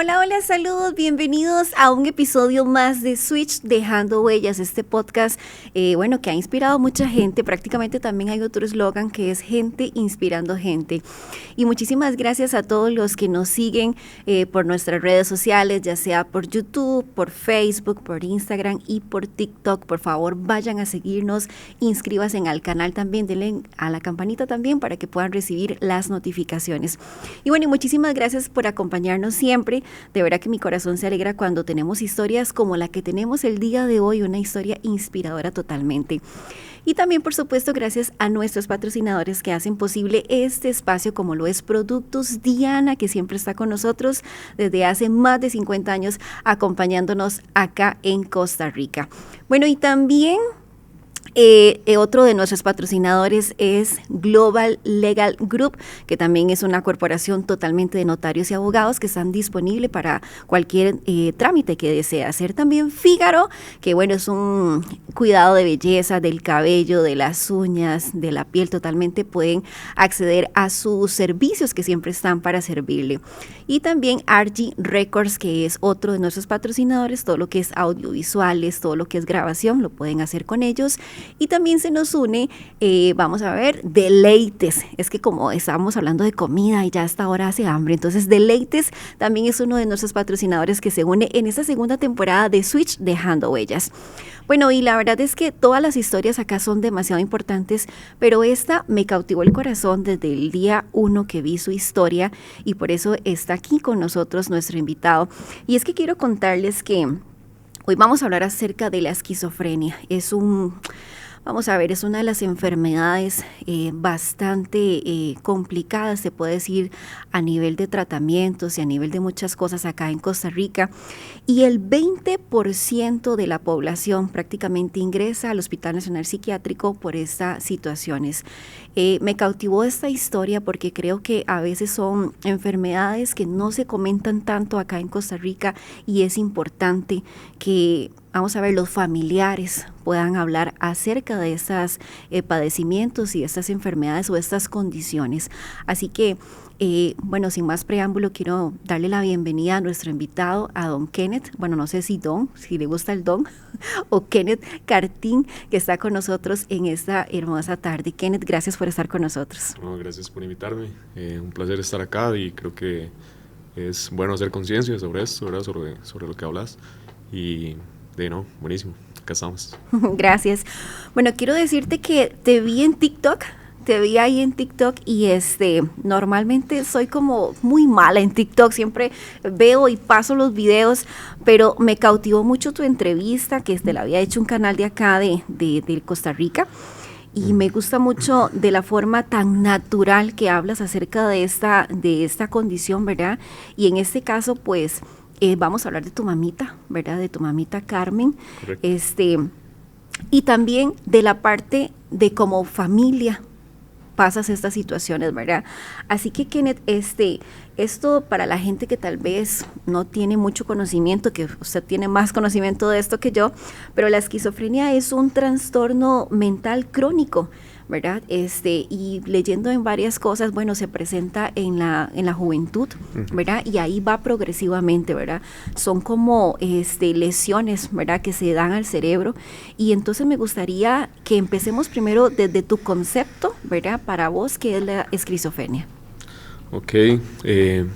Hola, hola, saludos, bienvenidos a un episodio más de Switch Dejando Huellas, este podcast, que ha inspirado a mucha gente. Prácticamente también hay otro eslogan que es gente inspirando gente. Y muchísimas gracias a todos los que nos siguen por nuestras redes sociales, ya sea por YouTube, por Facebook, por Instagram y por TikTok. Por favor, vayan a seguirnos, inscríbanse al canal también, denle a la campanita también para que puedan recibir las notificaciones. Y bueno, y muchísimas gracias por acompañarnos siempre. De verdad que mi corazón se alegra cuando tenemos historias como la que tenemos el día de hoy, una historia inspiradora totalmente. Y también, por supuesto, gracias a nuestros patrocinadores que hacen posible este espacio, como lo es Productos Diana, que siempre está con nosotros desde hace más de 50 años acompañándonos acá en Costa Rica. Bueno, y también otro de nuestros patrocinadores es Global Legal Group, que también es una corporación totalmente de notarios y abogados que están disponibles para cualquier trámite que desee hacer. También Fígaro, que bueno, es un cuidado de belleza del cabello, de las uñas, de la piel. Totalmente pueden acceder a sus servicios que siempre están para servirle. Y también RG Records, que es otro de nuestros patrocinadores. Todo lo que es audiovisuales, todo lo que es grabación, lo pueden hacer con ellos. Y también se nos une, vamos a ver, Deleites. Es que como estábamos hablando de comida y ya hasta ahora hace hambre, entonces Deleites también es uno de nuestros patrocinadores que se une en esta segunda temporada de Switch Dejando Huellas. Bueno, y la verdad es que todas las historias acá son demasiado importantes, pero esta me cautivó el corazón desde el día 1 que vi su historia, y por eso está aquí con nosotros nuestro invitado. Y es que quiero contarles que hoy vamos a hablar acerca de la esquizofrenia. Vamos a ver, es una de las enfermedades bastante complicadas, se puede decir, a nivel de tratamientos y a nivel de muchas cosas acá en Costa Rica. Y el 20% de la población prácticamente ingresa al Hospital Nacional Psiquiátrico por estas situaciones. Me cautivó esta historia porque creo que a veces son enfermedades que no se comentan tanto acá en Costa Rica, y es importante que, vamos a ver, los familiares puedan hablar acerca de estos padecimientos y estas enfermedades o estas condiciones. Así que, sin más preámbulo, quiero darle la bienvenida a nuestro invitado, a don Kenneth, no sé si le gusta el don, o Kenneth Cartín, que está con nosotros en esta hermosa tarde. Kenneth, gracias por estar con nosotros. No, gracias por invitarme, un placer estar acá, y creo que es bueno hacer conciencia sobre esto, ¿verdad? Sobre lo que hablas, y buenísimo, acá estamos. Gracias. Bueno, quiero decirte que te vi ahí en TikTok, y normalmente soy como muy mala en TikTok, siempre veo y paso los videos, pero me cautivó mucho tu entrevista, que la había hecho un canal de acá de Costa Rica, y me gusta mucho de la forma tan natural que hablas acerca de esta condición, ¿verdad? Y en este caso, pues, vamos a hablar de tu mamita, ¿verdad? De tu mamita Carmen. Correcto. Y también de la parte de como familia pasas estas situaciones, ¿verdad? Así que, Kenneth, esto para la gente que tal vez no tiene mucho conocimiento, que usted tiene más conocimiento de esto que yo, pero la esquizofrenia es un trastorno mental crónico, ¿verdad? Y leyendo en varias cosas, se presenta en la juventud, ¿verdad? Y ahí va progresivamente, ¿verdad? Son como lesiones, ¿verdad? Que se dan al cerebro. Y entonces me gustaría que empecemos primero desde tu concepto, ¿verdad? Para vos, ¿qué es la esquizofrenia? Ok, en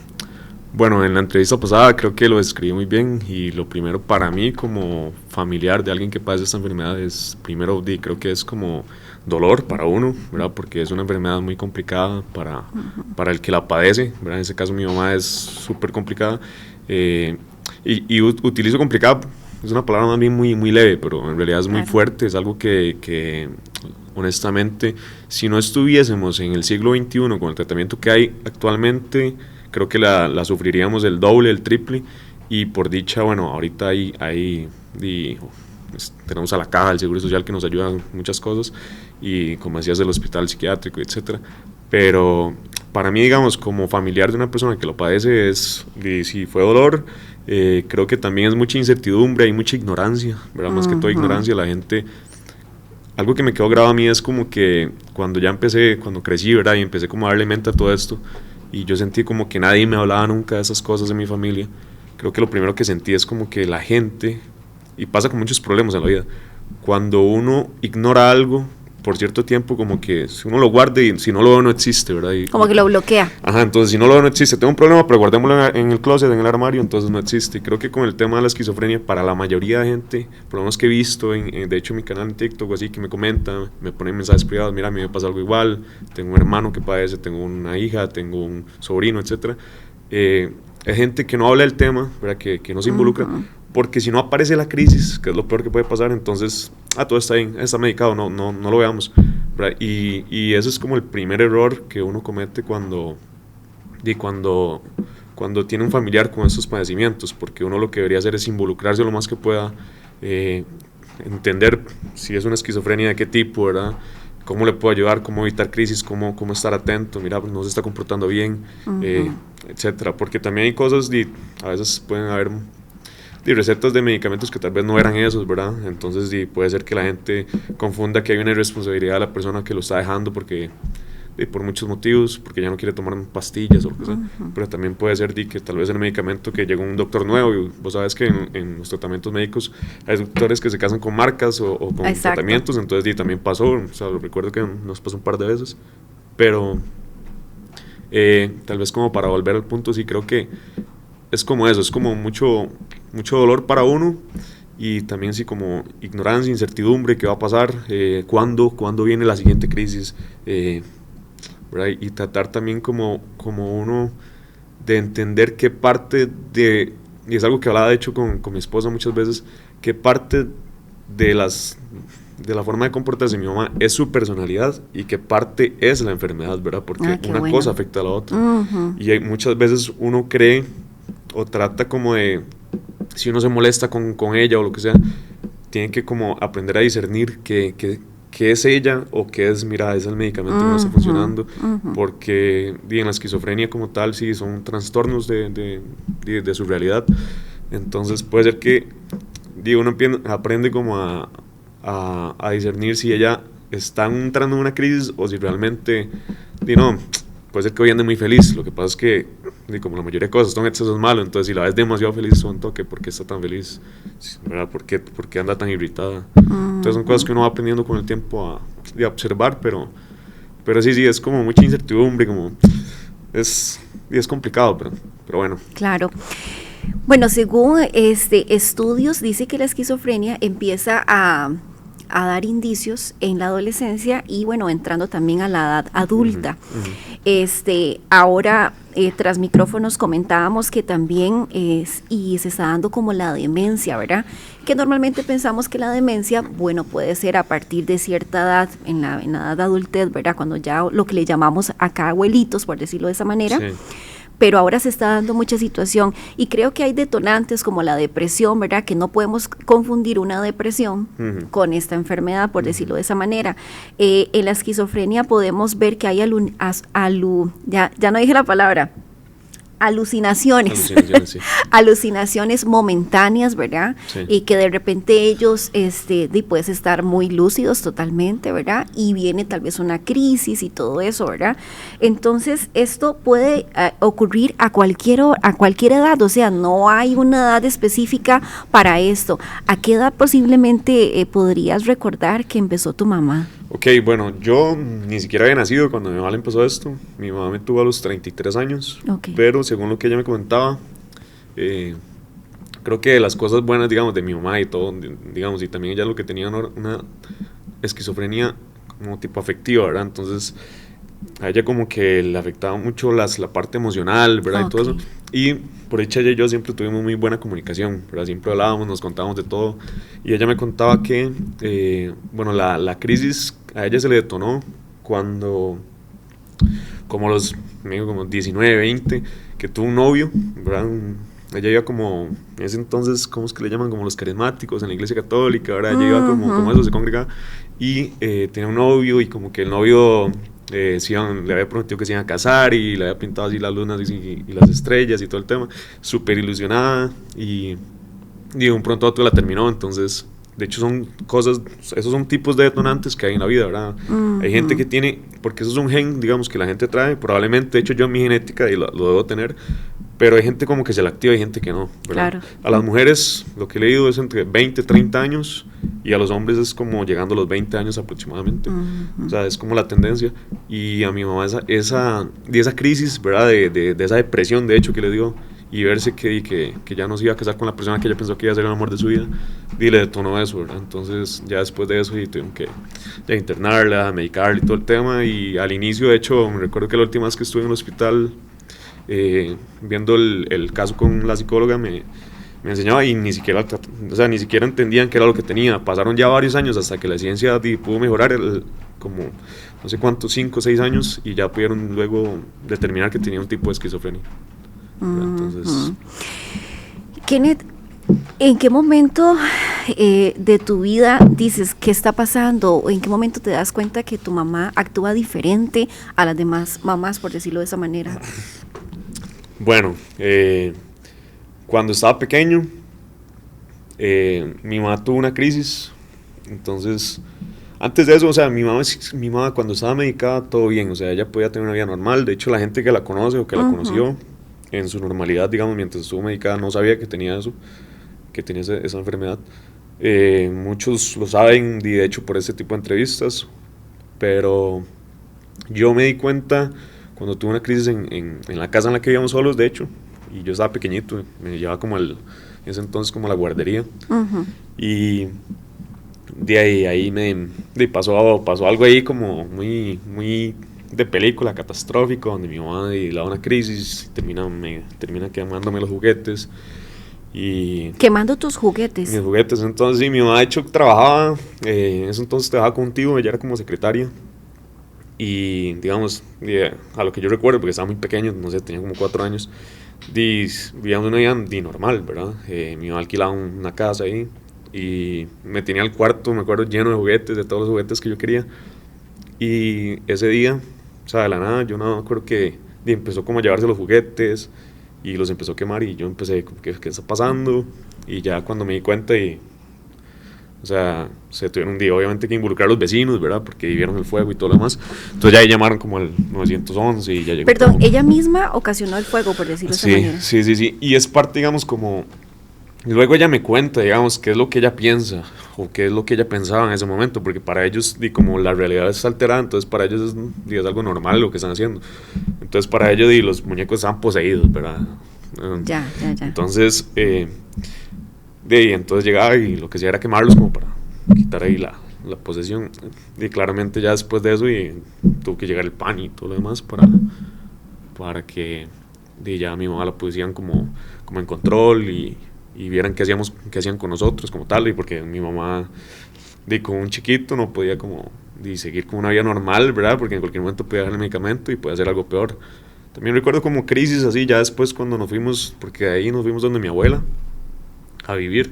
la entrevista pasada creo que lo describí muy bien, y lo primero para mí como familiar de alguien que padece esta enfermedad es, primero, creo que es como dolor para uno, ¿verdad? Porque es una enfermedad muy complicada para el que la padece, ¿verdad? En ese caso mi mamá es súper complicada, y utilizo complicada, es una palabra más bien muy, muy leve, pero en realidad es muy fuerte, es algo que honestamente, si no estuviésemos en el siglo XXI con el tratamiento que hay actualmente, creo que la sufriríamos el doble, el triple, y por dicha, ahorita tenemos a la Caja del Seguro Social que nos ayuda en muchas cosas, y como decías, el hospital psiquiátrico, etcétera. Pero para mí, digamos, como familiar de una persona que lo padece, si fue dolor, creo que también es mucha incertidumbre y mucha ignorancia, ¿verdad? Más que todo ignorancia, la gente. Algo que me quedó grabado a mí es como que cuando crecí, ¿verdad? Y empecé como a darle mente a todo esto, y yo sentí como que nadie me hablaba nunca de esas cosas en mi familia. creo que lo primero que sentí es como que la gente, y pasa con muchos problemas en la vida, cuando uno ignora algo por cierto tiempo, como que si uno lo guarda y si no lo veo no existe, ¿verdad? Como que lo bloquea. Ajá, entonces si no lo veo no existe. Tengo un problema, pero guardémoslo en el closet, en el armario, entonces no existe. Creo que con el tema de la esquizofrenia, para la mayoría de gente, por lo menos que he visto, de hecho en mi canal en TikTok, así que me comentan, me ponen mensajes privados, mira, a mí me pasa algo igual, tengo un hermano que padece, tengo una hija, tengo un sobrino, etc. Hay gente que no habla del tema, ¿verdad? Que no se involucra, porque si no aparece la crisis, que es lo peor que puede pasar, entonces, todo está bien, está medicado, no lo veamos, ¿verdad? Y ese es como el primer error que uno comete cuando tiene un familiar con estos padecimientos, porque uno lo que debería hacer es involucrarse lo más que pueda, entender si es una esquizofrenia de qué tipo, ¿verdad? Cómo le puedo ayudar, cómo evitar crisis, cómo estar atento, mira, no se está comportando bien, etcétera, porque también hay cosas, a veces pueden haber recetas de medicamentos que tal vez no eran esos, ¿verdad? Entonces puede ser que la gente confunda que hay una irresponsabilidad de la persona que lo está dejando porque por muchos motivos, porque ya no quiere tomar pastillas o lo que sea, pero también puede ser que tal vez el medicamento que llegó un doctor nuevo, y vos sabes que en los tratamientos médicos hay doctores que se casan con marcas o con tratamientos, entonces también pasó, o sea, lo recuerdo que nos pasó un par de veces, pero tal vez como para volver al punto, sí creo que es como eso, es como mucho dolor para uno, y también sí como ignorancia, incertidumbre, qué va a pasar, cuándo viene la siguiente crisis, ¿verdad? Y tratar también como uno de entender qué parte y es algo que hablaba de hecho con mi esposa muchas veces, qué parte de la forma de comportarse de mi mamá es su personalidad y qué parte es la enfermedad, ¿verdad? Porque una cosa afecta a la otra, y muchas veces uno cree o trata como de, si uno se molesta con ella o lo que sea, tiene que como aprender a discernir qué es ella o qué es, mira, es el medicamento que no está funcionando, porque en la esquizofrenia como tal sí son trastornos de su realidad, entonces puede ser que uno aprende como a discernir si ella está entrando en una crisis o si realmente, puede ser que hoy ande muy feliz, lo que pasa es que como la mayoría de cosas son excesos malos, entonces si la ves demasiado feliz, son toque, ¿por qué está tan feliz? ¿Verdad? ¿Por qué anda tan irritada? Entonces son cosas que uno va aprendiendo con el tiempo a observar, pero sí, es como mucha incertidumbre, como es complicado, pero bueno. Claro. Bueno, según estudios, dice que la esquizofrenia empieza a dar indicios en la adolescencia y bueno, entrando también a la edad adulta. Ahora tras micrófonos comentábamos que también y se está dando como la demencia, ¿verdad? Que normalmente pensamos que la demencia, bueno, puede ser a partir de cierta edad, en la edad de adultez, ¿verdad? Cuando ya lo que le llamamos acá abuelitos, por decirlo de esa manera. Sí. Pero ahora se está dando mucha situación y creo que hay detonantes como la depresión, ¿verdad? Que no podemos confundir una depresión con esta enfermedad, por decirlo de esa manera. En la esquizofrenia podemos ver que hay ya no dije la palabra, alucinaciones, sí. Alucinaciones momentáneas, ¿verdad? Sí. Y que de repente ellos puedes estar muy lúcidos totalmente, ¿verdad? Y viene tal vez una crisis y todo eso, ¿verdad? Entonces esto puede ocurrir a cualquier edad, o sea, no hay una edad específica para esto. ¿A qué edad posiblemente podrías recordar que empezó tu mamá? Ok, bueno, yo ni siquiera había nacido cuando mi mamá le empezó esto. Mi mamá me tuvo a los 33 años, pero según lo que ella me comentaba, creo que las cosas buenas, digamos, de mi mamá y todo, digamos, y también ella lo que tenía una esquizofrenia como tipo afectiva, ¿verdad? Entonces, a ella como que le afectaba mucho la parte emocional, ¿verdad? Y todo eso. Y por hecho ella y yo siempre tuvimos muy buena comunicación, ¿verdad? Siempre hablábamos, nos contábamos de todo. Y ella me contaba que, la crisis a ella se le detonó cuando, como 19, 20, que tuvo un novio, ¿verdad? Ella iba como, en ese entonces, ¿cómo es que le llaman? Como los carismáticos en la iglesia católica, ¿verdad? Ella iba como eso, se congregaba. Y tenía un novio y como que el novio... le había prometido que se iban a casar y le había pintado así las lunas y las estrellas y todo el tema, súper ilusionada y de un pronto a otro la terminó. Entonces, de hecho esos son tipos de detonantes que hay en la vida, ¿verdad? Hay gente que tiene, porque eso es un gen, digamos, que la gente trae, probablemente, de hecho yo en mi genética y lo debo tener, pero hay gente como que se la activa y hay gente que no, ¿verdad? Claro. A las mujeres, lo que he leído es entre 20 y 30 años, y a los hombres es como llegando a los 20 años aproximadamente. O sea, es como la tendencia. Y a mi mamá esa crisis, ¿verdad? De esa depresión, de hecho, que le dio, y verse que ya no se iba a casar con la persona que ella pensó que iba a ser el amor de su vida, y le detonó eso, ¿verdad? Entonces, ya después de eso, y tuvieron que ya internarla, medicarla y todo el tema. Y al inicio, de hecho, me recuerdo que la última vez que estuve en el hospital, viendo el caso con la psicóloga, me enseñaba y ni siquiera entendían qué era lo que tenía. Pasaron ya varios años hasta que la ciencia pudo mejorar, como no sé cuántos, 5 o 6 años, y ya pudieron luego determinar que tenía un tipo de esquizofrenia. Entonces, Kenneth, ¿en qué momento de tu vida dices qué está pasando? ¿O en qué momento te das cuenta que tu mamá actúa diferente a las demás mamás, por decirlo de esa manera? bueno, cuando estaba pequeño, mi mamá tuvo una crisis. Entonces, antes de eso, o sea, mi mamá cuando estaba medicada, todo bien, o sea, ella podía tener una vida normal. De hecho, la gente que la conoce o que la conoció en su normalidad, digamos, mientras estuvo medicada, no sabía que tenía eso, que tenía esa enfermedad. Muchos lo saben, y de hecho, por este tipo de entrevistas, pero yo me di cuenta cuando tuve una crisis en la casa en la que vivíamos solos, de hecho, y yo estaba pequeñito, me llevaba como en ese entonces como a la guardería, y de ahí pasó algo ahí como muy, muy de película, catastrófico, donde mi mamá le da una crisis, termina quemándome los juguetes. Y quemando tus juguetes. Mis juguetes. Entonces, sí, mi mamá de hecho trabajaba, en ese entonces trabajaba con un tío, ella era como secretaria. Y digamos, a lo que yo recuerdo, porque estaba muy pequeño, no sé, tenía como 4 años, vivíamos una vida normal, ¿verdad? Mi mamá alquilaba una casa ahí y me tenía el cuarto, me acuerdo, lleno de juguetes, de todos los juguetes que yo quería. Y ese día, o sea, de la nada, yo no me acuerdo que empezó como a llevarse los juguetes y los empezó a quemar, y yo empecé, ¿qué está pasando? Y ya cuando me di cuenta, o sea, se tuvieron obviamente que involucrar a los vecinos, ¿verdad? Porque vieron el fuego y todo lo demás. Entonces ya ahí llamaron como al 911 y ya llegó. Perdón, ella misma ocasionó el fuego, por decirlo de esa manera. Sí. Y es parte, digamos, como... Luego ella me cuenta, digamos, qué es lo que ella piensa o qué es lo que ella pensaba en ese momento, porque para ellos, como la realidad está alterada, entonces para ellos es algo normal lo que están haciendo. Entonces para ellos los muñecos estaban poseídos, ¿verdad? Ya. Entonces, entonces llegaba y lo que hacía era quemarlos como para quitar ahí la posesión. Y claramente ya después de eso tuvo que llegar el pan y todo lo demás para que ya mi mamá la pusieran como en control y vieran qué hacían con nosotros como tal, y porque mi mamá con un chiquito no podía como seguir con una vida normal, ¿verdad? Porque en cualquier momento podía dejar el medicamento y puede hacer algo peor. También recuerdo como crisis así ya después cuando nos fuimos, porque de ahí nos fuimos donde mi abuela a vivir.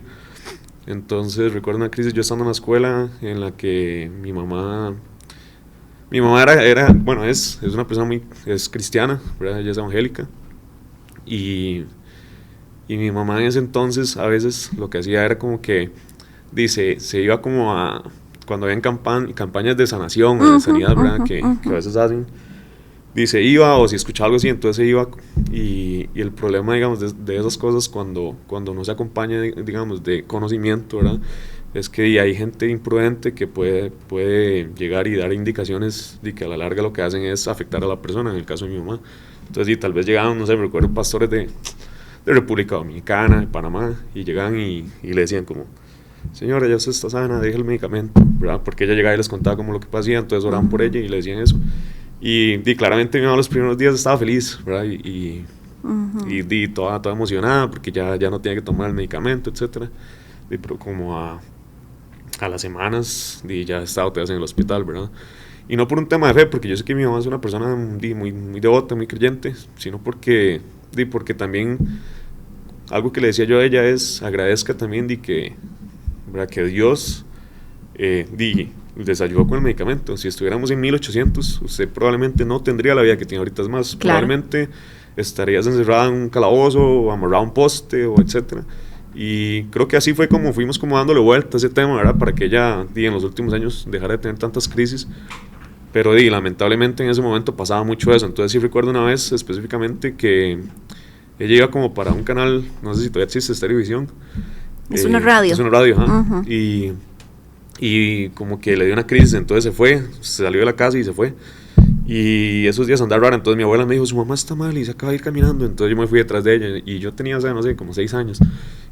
Entonces recuerdo una crisis yo estando en la escuela en la que mi mamá era bueno, es una persona es cristiana, ¿verdad? Ella es evangélica, y mi mamá en ese entonces a veces lo que hacía era como que se iba como cuando habían campañas de sanación o de sanidad, ¿verdad? Que a veces hacen, iba, o si escuchaba algo así, entonces se iba. Y el problema, digamos, de esas cosas cuando no se acompaña, digamos, de conocimiento, ¿verdad? Es que hay gente imprudente que puede llegar y dar indicaciones de que a la larga lo que hacen es afectar a la persona, en el caso de mi mamá. Entonces, tal vez llegaban, no sé, me recuerdo pastores de República Dominicana, de Panamá, y llegaban y le decían como: señora, ya usted está sana, deje el medicamento, ¿verdad? Porque ella llegaba y les contaba como lo que pasaba, entonces oraban por ella y le decían eso. Y claramente mi mamá los primeros días estaba feliz, ¿verdad? Y toda emocionada porque ya no tenía que tomar el medicamento, etcétera. Pero como a las semanas ya estaba otra vez en el hospital, ¿verdad? Y no por un tema de fe, porque yo sé que mi mamá es una persona muy, muy devota, muy creyente, sino porque también algo que le decía yo a ella es: agradezca también ¿verdad? Que Dios les ayudó con el medicamento. Si estuviéramos en 1800, usted probablemente no tendría la vida que tiene ahorita, es más, claro, probablemente estarías encerrada en un calabozo o amarrada a un poste, o etcétera. Y creo que así fue como fuimos como dándole vuelta a ese tema, ¿verdad? Para que ella en los últimos años dejara de tener tantas crisis. Pero lamentablemente en ese momento pasaba mucho eso. Entonces sí recuerdo una vez específicamente que Ella iba como para un canal, no sé si todavía existe, Estereovisión. Es una radio. Es una radio, ajá. Y como que le dio una crisis, entonces se salió de la casa y se fue. Y esos días andaba rara, entonces mi abuela me dijo, su mamá está mal y se acaba de ir caminando. Entonces yo me fui detrás de ella y yo tenía, o sea, no sé, como 6 años.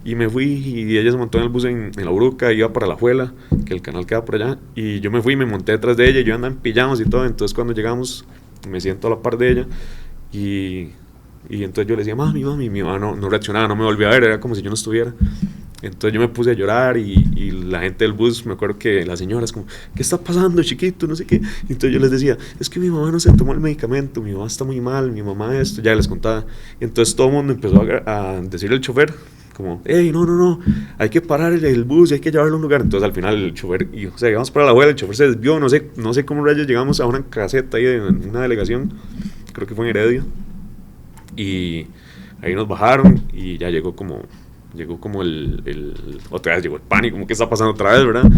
Y me fui y ella se montó en el bus en La Uruca, iba para La Juela, que el canal queda por allá. Y yo me fui y me monté detrás de ella y yo andaba en pijamas y todo. Entonces cuando llegamos me siento a la par de ella y entonces yo le decía, mami, mi mamá no reaccionaba, no me volvía a ver, era como si yo no estuviera. Entonces yo me puse a llorar y la gente del bus, me acuerdo que las señoras como, ¿qué está pasando, chiquito? No sé qué. Entonces yo les decía, es que mi mamá no se tomó el medicamento, mi mamá está muy mal, mi mamá esto, ya les contaba. Y entonces todo el mundo empezó a decirle al chofer, como, hey, no, hay que parar el bus y hay que llevarlo a un lugar. Entonces al final el chofer, o sea, llegamos para la abuela, el chofer se desvió, no sé cómo rayos llegamos a una caseta ahí en una delegación, creo que fue en Heredia. Y ahí nos bajaron y ya llegó como otra vez llegó el pánico, como que está pasando otra vez, ¿verdad?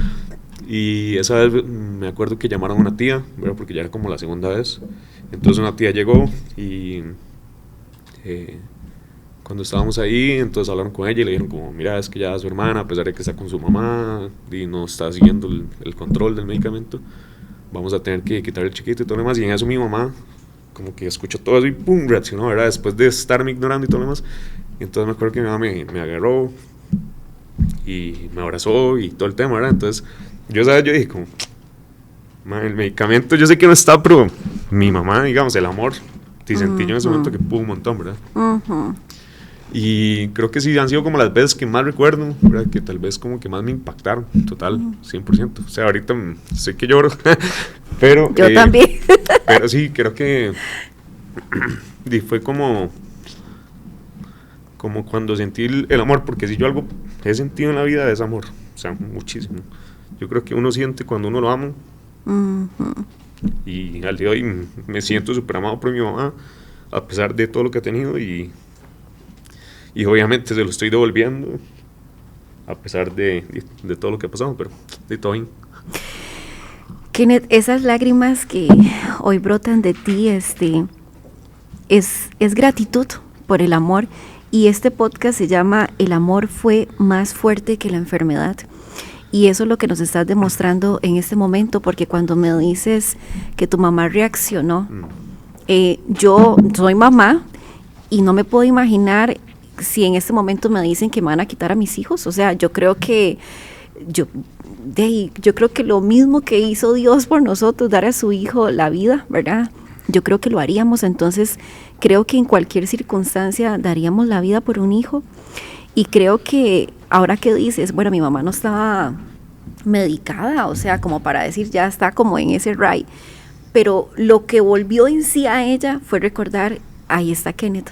Y esa vez me acuerdo que llamaron a una tía, ¿verdad? Porque ya era como la segunda vez. Entonces una tía llegó y cuando estábamos ahí, entonces hablaron con ella y le dijeron como, mira, es que ya su hermana, a pesar de que está con su mamá y no está siguiendo el control del medicamento, vamos a tener que quitar el chiquito y todo lo demás. Y en eso mi mamá como que escuchó todo eso y pum, reaccionó, ¿verdad? Después de estarme ignorando y todo lo demás. Y entonces me acuerdo que mi mamá me agarró y me abrazó y todo el tema, ¿verdad? Entonces yo dije como, el medicamento yo sé que no está, pero mi mamá, digamos, el amor, te sentí yo en ese momento que pudo un montón, ¿verdad? Y creo que sí han sido como las veces que más recuerdo, ¿verdad? Que tal vez como que más me impactaron, total, 100%. O sea, ahorita sé que lloro, pero... Yo también. Pero sí, creo que fue como cuando sentí el amor, porque si yo algo he sentido en la vida es amor, o sea, muchísimo. Yo creo que uno siente cuando uno lo ama, y al día de hoy me siento súper amado por mi mamá, a pesar de todo lo que ha tenido, y obviamente se lo estoy devolviendo, a pesar de todo lo que ha pasado, pero de todo bien. Kenneth, esas lágrimas que hoy brotan de ti, es gratitud por el amor. Y este podcast se llama El amor fue más fuerte que la enfermedad. Y eso es lo que nos estás demostrando en este momento, porque cuando me dices que tu mamá reaccionó, yo soy mamá y no me puedo imaginar si en este momento me dicen que me van a quitar a mis hijos. O sea, yo creo que lo mismo que hizo Dios por nosotros, dar a su hijo la vida, ¿verdad? Yo creo que lo haríamos. Entonces creo que en cualquier circunstancia daríamos la vida por un hijo. Y creo que ahora que dices, bueno, mi mamá no estaba medicada, o sea, como para decir ya está como en ese ride, pero lo que volvió en sí a ella fue recordar, ahí está Kenneth.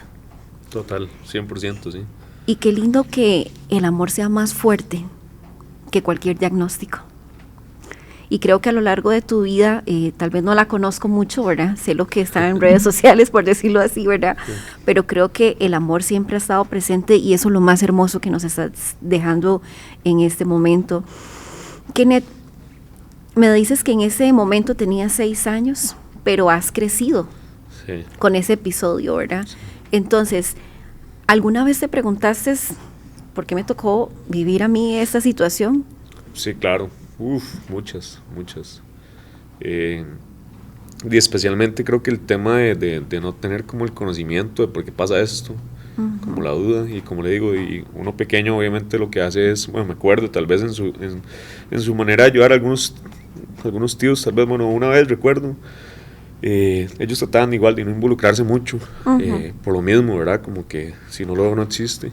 Total, 100%, sí. Y qué lindo que el amor sea más fuerte que cualquier diagnóstico. Y creo que a lo largo de tu vida, tal vez no la conozco mucho, ¿verdad? Sé lo que está en redes sociales, por decirlo así, ¿verdad? Sí. Pero creo que el amor siempre ha estado presente y eso es lo más hermoso que nos estás dejando en este momento. Kenneth, me dices que en ese momento tenías 6 años, pero has crecido con ese episodio, ¿verdad? Sí. Entonces, ¿alguna vez te preguntaste por qué me tocó vivir a mí esta situación? Sí, claro. Muchas. Y especialmente creo que el tema de no tener como el conocimiento de por qué pasa esto, como la duda, y como le digo, y uno pequeño obviamente lo que hace es, bueno, me acuerdo tal vez en su manera de ayudar a algunos tíos, tal vez, bueno, una vez recuerdo, ellos trataban igual de no involucrarse mucho, por lo mismo, ¿verdad? Como que si no lo veo no existe.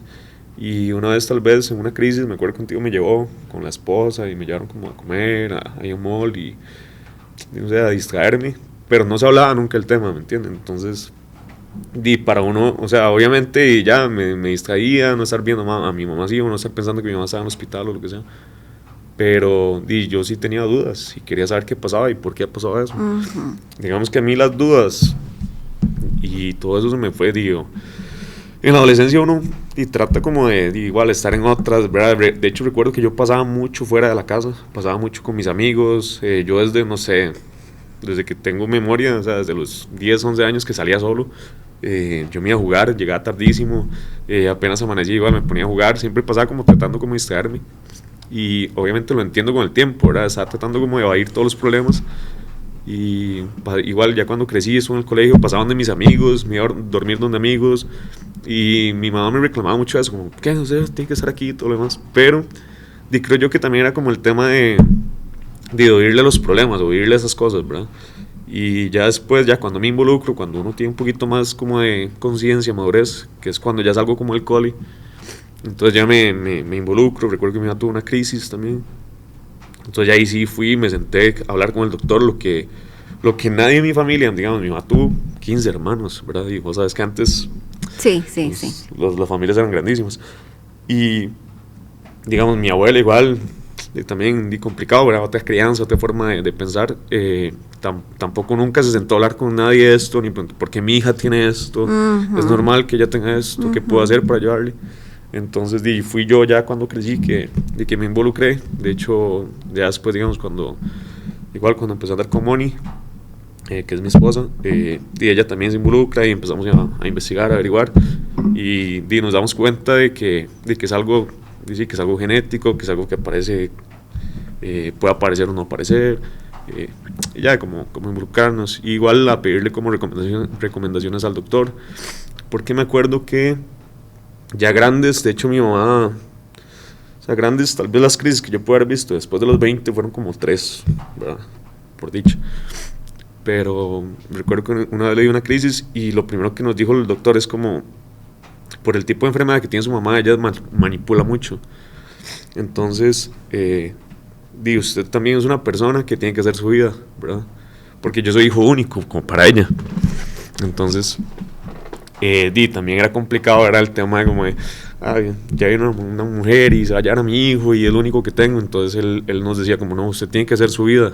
Y una vez tal vez en una crisis, me acuerdo que un tío me llevó con la esposa y me llevaron como a comer a un mall y no sé, a distraerme, pero no se hablaba nunca el tema, ¿me entienden? Entonces, para uno, o sea, obviamente ya me distraía, no estar viendo a mi mamá así, o no estar pensando que mi mamá estaba en el hospital o lo que sea, pero yo sí tenía dudas y quería saber qué pasaba y por qué pasaba eso. Digamos que a mí las dudas y todo eso se me fue, digo, en la adolescencia uno y trata como de igual estar en otras, ¿verdad? De hecho recuerdo que yo pasaba mucho fuera de la casa, pasaba mucho con mis amigos, yo desde, no sé, desde que tengo memoria, o sea, desde los 10, 11 años que salía solo, yo me iba a jugar, llegaba tardísimo, apenas amanecía igual me ponía a jugar, siempre pasaba como tratando como de distraerme. Y obviamente lo entiendo con el tiempo, ¿verdad? Estaba tratando como de evadir todos los problemas. Y igual ya cuando crecí, estuve en el colegio, pasaba donde mis amigos, me iba a dormir donde amigos. Y mi mamá me reclamaba mucho eso, como, ¿qué? No sé, tiene que estar aquí y todo lo demás. Pero creo yo que también era como el tema de oírle los problemas, oírle esas cosas, ¿verdad? Y ya después, ya cuando me involucro, cuando uno tiene un poquito más como de conciencia, madurez, que es cuando ya salgo como el coli, entonces ya me involucro. Recuerdo que mi mamá tuvo una crisis también. Entonces ya ahí sí fui, me senté a hablar con el doctor, lo que nadie en mi familia, digamos, mi mamá tuvo 15 hermanos, ¿verdad? Y vos sabes que antes Sí. las familias eran grandísimas. Y digamos, mi abuela igual, también complicado, ¿verdad? Otra crianza, otra forma de pensar. Tampoco nunca se sentó a hablar con nadie de esto, ni porque mi hija tiene esto, es normal que ella tenga esto, ¿qué puedo hacer para ayudarle? Entonces fui yo ya cuando crecí que me involucré. De hecho, ya después, digamos, cuando empecé a andar con Moni, que es mi esposa, y ella también se involucra y empezamos a investigar, a averiguar, y nos damos cuenta de que es algo, que es algo genético, que es algo que aparece, puede aparecer o no aparecer, y ya como involucrarnos, y igual a pedirle como recomendaciones al doctor, porque me acuerdo que ya grandes, de hecho mi mamá, o sea, grandes, tal vez las crisis que yo puedo haber visto después de los 20 fueron como 3, ¿verdad? Por dicha. Pero recuerdo que una vez le dio una crisis y lo primero que nos dijo el doctor es como, por el tipo de enfermedad que tiene su mamá, ella manipula mucho. Entonces, usted también es una persona que tiene que hacer su vida, ¿verdad? Porque yo soy hijo único, como para ella. Entonces, también era complicado, era el tema de como ya hay una mujer y se va a llevar a mi hijo y es lo único que tengo. Entonces él nos decía como, no, usted tiene que hacer su vida,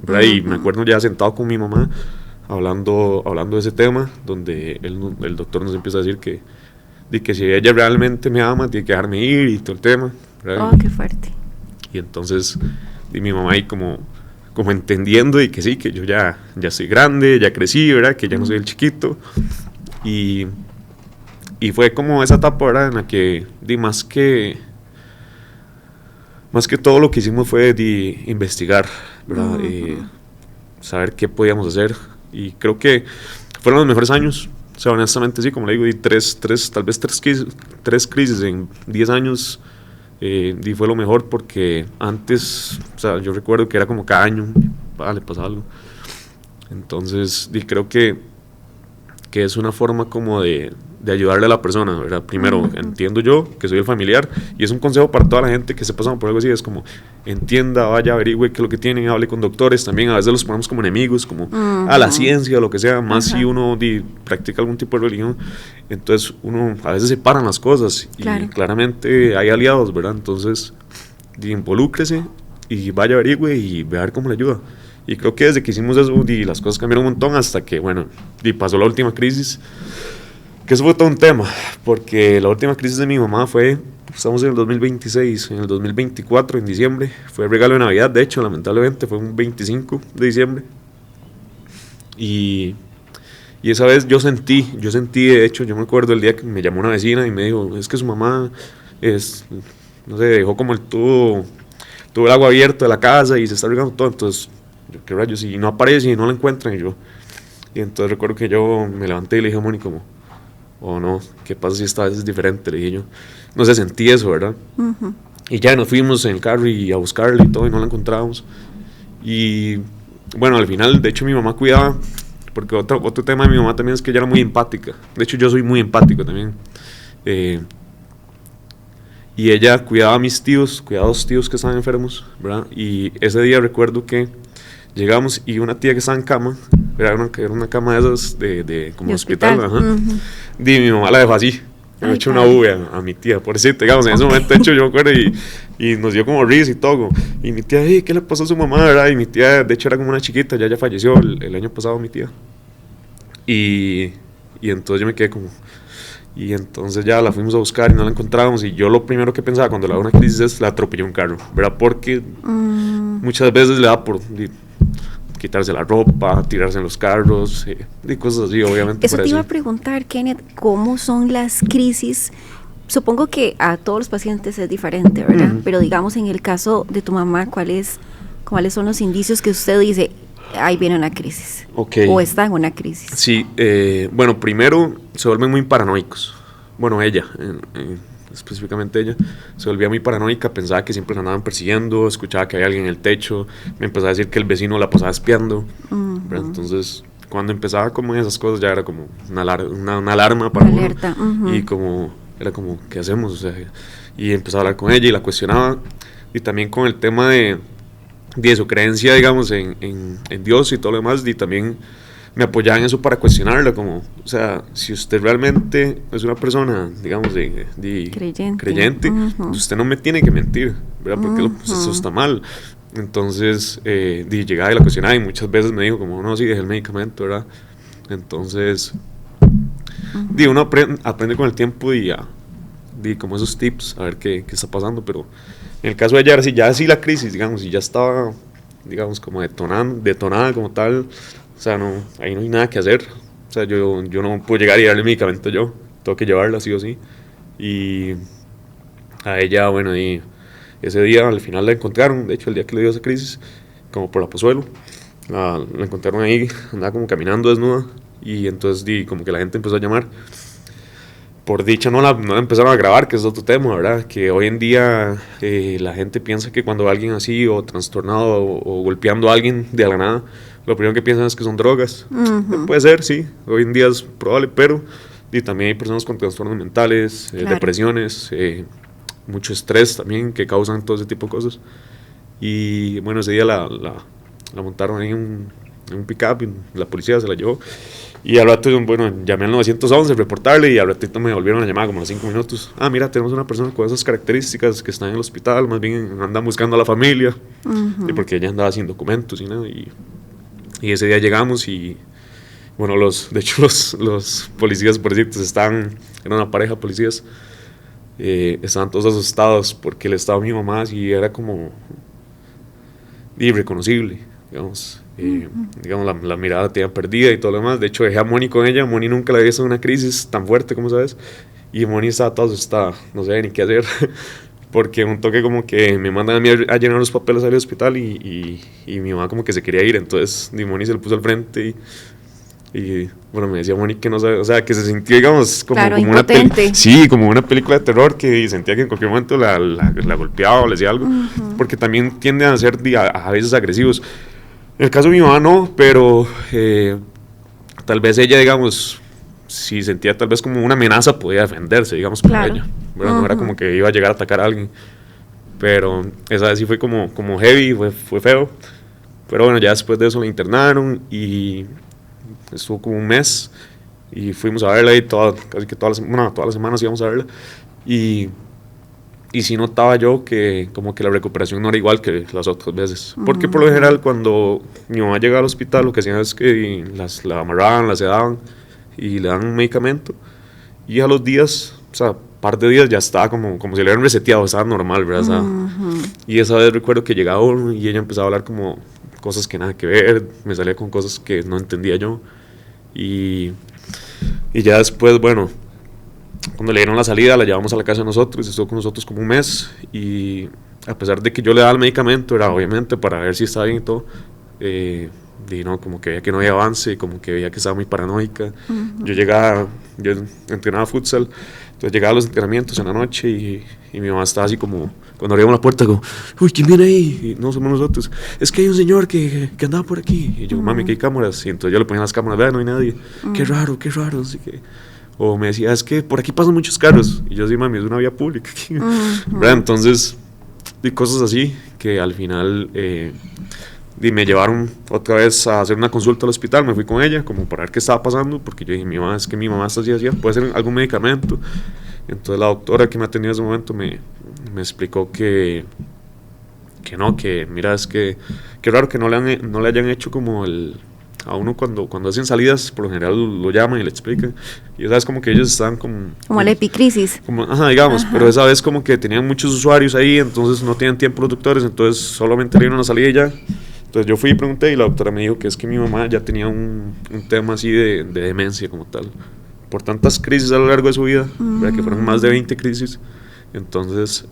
¿verdad? Y me acuerdo ya sentado con mi mamá hablando de ese tema, donde el doctor nos empieza a decir que si ella realmente me ama, tiene que dejarme ir y todo el tema, ¿verdad? Oh, qué fuerte. Y entonces mi mamá ahí como entendiendo y que sí, que yo ya soy grande, ya crecí, ¿verdad? Que ya no soy el chiquito. Y fue como esa etapa, ¿verdad? En la que más que todo lo que hicimos fue investigar, ¿verdad? Saber qué podíamos hacer, y creo que fueron los mejores años. O sea, honestamente sí, como le digo, tal vez tres crisis en 10 años, y fue lo mejor, porque antes, o sea, yo recuerdo que era como cada año, le pasaba algo. Entonces, creo que es una forma como de ayudarle a la persona, ¿verdad? Primero, entiendo yo que soy el familiar, y es un consejo para toda la gente que se pasa por algo así, es como, entienda, vaya, averigüe qué es lo que tienen, hable con doctores. También a veces los ponemos como enemigos, como a la ciencia o lo que sea, más si uno practica algún tipo de religión, entonces uno a veces separan las cosas, y claramente hay aliados, ¿verdad? Entonces, involúcrese y vaya, averigüe y vea cómo le ayuda. Y creo que desde que hicimos eso, las cosas cambiaron un montón, hasta que, bueno, pasó la última crisis, que eso fue todo un tema, porque la última crisis de mi mamá estamos en el 2026, en el 2024, en diciembre, fue el regalo de Navidad, de hecho, lamentablemente, fue un 25 de diciembre, y esa vez yo sentí, de hecho, yo me acuerdo el día que me llamó una vecina y me dijo, es que su mamá no sé, dejó como tuvo el agua abierta de la casa y se está regando todo. Entonces, yo, qué rayos, y no aparece y no la encuentran, y entonces recuerdo que yo me levanté y le dije a Moni como, oh no, ¿qué pasa si esta vez es diferente? Le dije yo, no sé, sentí eso, ¿verdad? Y ya nos fuimos en el carro y a buscarla y todo, y no la encontrábamos. Y bueno, al final, de hecho, mi mamá cuidaba, porque otro tema de mi mamá también es que ella era muy empática. De hecho, yo soy muy empático también. Y ella cuidaba a mis tíos, cuidaba a 2 tíos que estaban enfermos, ¿verdad? Y ese día recuerdo que llegamos y una tía que estaba en cama, era una cama de esas como de hospital, ajá. Y mi mamá la dejó así, me echó una V a mi tía, por decirte, digamos, en ese momento, de hecho, yo me acuerdo, y nos dio como risa y todo, y mi tía, ¿qué le pasó a su mamá, verdad? Y mi tía, de hecho, era como una chiquita, ya falleció el año pasado, mi tía, y entonces yo me quedé como, y entonces ya la fuimos a buscar y no la encontrábamos, y yo lo primero que pensaba cuando le da una crisis es, la atropelló un carro, ¿verdad? Porque muchas veces le da por quitarse la ropa, tirarse en los carros, y cosas así, obviamente. Eso te iba a preguntar, Kenneth, ¿cómo son las crisis? Supongo que a todos los pacientes es diferente, ¿verdad? Pero digamos, en el caso de tu mamá, ¿cuáles son los indicios que usted dice, ahí viene una crisis? Okay. O está en una crisis. Sí, bueno, primero se vuelven muy paranoicos. Bueno, ella, específicamente ella, se volvía muy paranoica, pensaba que siempre la andaban persiguiendo, escuchaba que había alguien en el techo, me empezaba a decir que el vecino la pasaba espiando. Entonces, cuando empezaba como esas cosas, ya era como una alarma para uno. Alerta. Y era como, ¿qué hacemos? O sea, y empezaba a hablar con ella y la cuestionaba. Y también con el tema de su creencia, digamos, en Dios y todo lo demás, y también me apoyaba en eso para cuestionarla, como, o sea, si usted realmente es una persona, digamos, creyente, usted no me tiene que mentir, ¿verdad? Porque eso está mal. Entonces, llegaba y la cuestionaba, y muchas veces me dijo como, no, sí, dejé el medicamento, ¿verdad? Entonces, uno aprende con el tiempo y como esos tips, a ver qué está pasando, pero en el caso de ella, ya así la crisis, digamos, y ya estaba, digamos, como detonada como tal, o sea, no, ahí no hay nada que hacer, o sea, yo no puedo llegar y darle el medicamento yo, tengo que llevarla sí o sí, y a ella, bueno, y ese día al final la encontraron, de hecho el día que le dio esa crisis, como por la Pozuelo, la encontraron ahí, andaba como caminando desnuda, y entonces como que la gente empezó a llamar. Por dicha no la empezaron a grabar, que es otro tema, ¿verdad? Que hoy en día la gente piensa que cuando alguien así o trastornado o golpeando a alguien de la nada, lo primero que piensan es que son drogas. Puede ser, sí, hoy en día es probable, pero también hay personas con trastornos mentales, depresiones, mucho estrés también que causan todo ese tipo de cosas. Y bueno, ese día la montaron ahí en un pick-up y la policía se la llevó. Y al rato, bueno, llamé al 911 a reportarle y al ratito me volvieron a llamar como a los 5 minutos. Mira, tenemos una persona con esas características que está en el hospital, más bien andan buscando a la familia, y porque ella andaba sin documentos y nada. Y ese día llegamos y, bueno, de hecho los policías, por decirte, eran una pareja de policías, estaban todos asustados porque él estaba mi mamá y era como irreconocible, digamos. Digamos, la mirada tenía perdida y todo lo demás. De hecho, dejé a Moni con ella. Moni nunca le había visto una crisis tan fuerte, como sabes. Y Moni estaba toda asustada, no sabía ni qué hacer. Porque un toque como que me mandan a mí a llenar los papeles al hospital y mi mamá como que se quería ir. Entonces, Moni se le puso al frente y bueno, me decía Moni que no sabe, o sea, que se sintió, digamos, como como una película de terror, que sentía que en cualquier momento la golpeaba o le decía algo. Porque también tienden a ser a veces agresivos. En el caso de mi mamá no, pero tal vez ella, digamos, si sentía tal vez como una amenaza, podía defenderse, digamos, por ella. Bueno, no era como que iba a llegar a atacar a alguien. Pero esa vez sí fue como heavy, fue feo. Pero bueno, ya después de eso la internaron y estuvo como un mes. Y fuimos a verla y casi que todas las semanas íbamos a verla. Y sí notaba yo que como que la recuperación no era igual que las otras veces. Porque por lo general cuando mi mamá llegaba al hospital, lo que hacían es que la amarraban, la sedaban y le dan un medicamento. Y a los días, o sea, par de días ya estaba como si le hubieran reseteado, estaba normal, ¿verdad? Y esa vez recuerdo que llegaba uno y ella empezaba a hablar como cosas que nada que ver, me salía con cosas que no entendía yo. Y ya después, bueno, cuando le dieron la salida, la llevamos a la casa de nosotros, estuvo con nosotros como un mes, y a pesar de que yo le daba el medicamento, era obviamente para ver si estaba bien y todo, como que veía que no había avance, como que veía que estaba muy paranoica. Yo entrenaba futsal, entonces llegaba a los entrenamientos en la noche y mi mamá estaba así como, cuando abríamos la puerta, como, uy, ¿quién viene ahí? Y no somos nosotros, es que hay un señor que andaba por aquí. Y yo, mami, que hay cámaras, y entonces yo le ponía las cámaras, vea, no hay nadie, qué raro, así que... O me decía, es que por aquí pasan muchos carros. Y yo, sí, mami, es una vía pública. Entonces, cosas así que al final me llevaron otra vez a hacer una consulta al hospital. Me fui con ella como para ver qué estaba pasando, porque yo dije, mi mamá está así, puede ser algún medicamento. Entonces la doctora que me atendió en ese momento me explicó que no, que mira, es que qué raro que no le hayan hecho como a uno cuando hacen salidas, por lo general lo llaman y le explican, y esa vez como que ellos estaban como la epicrisis, digamos, pero esa vez como que tenían muchos usuarios ahí, entonces no tenían tiempo los doctores, entonces solamente le dieron una salida y ya, Entonces yo fui y pregunté y la doctora me dijo que es que mi mamá ya tenía un tema así de demencia como tal, por tantas crisis a lo largo de su vida, ¿verdad? Que fueron más de 20 crisis. Entonces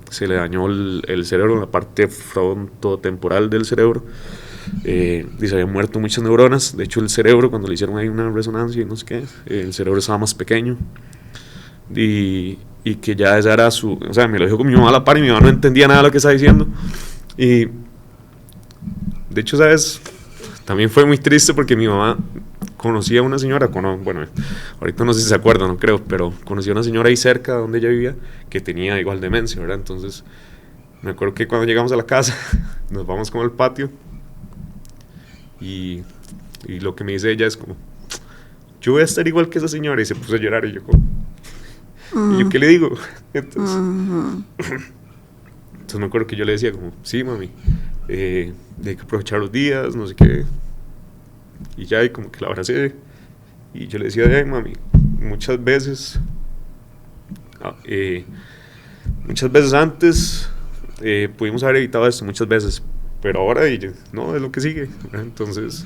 se le dañó el cerebro, la parte frontotemporal del cerebro, y se habían muerto muchas neuronas. De hecho el cerebro, cuando le hicieron ahí una resonancia y no sé qué, el cerebro estaba más pequeño, y que ya esa era su, o sea, me lo dijo con mi mamá a la par y mi mamá no entendía nada de lo que estaba diciendo. Y de hecho, ¿sabes? También fue muy triste porque mi mamá conocía a una señora, bueno, ahorita no sé si se acuerdan, no creo, pero conocía a una señora ahí cerca donde ella vivía que tenía igual demencia, ¿verdad? Entonces, me acuerdo que cuando llegamos a la casa, nos vamos como al patio y lo que me dice ella es como, yo voy a estar igual que esa señora, y se puso a llorar y yo como, ¿y yo qué le digo? Entonces me acuerdo que yo le decía como, sí, mami, hay que aprovechar los días, no sé qué. Y ya, y como que la abracé. Y yo le decía, ay, mami, muchas veces antes pudimos haber evitado esto, muchas veces. Pero ahora, no, es lo que sigue, ¿verdad? Entonces,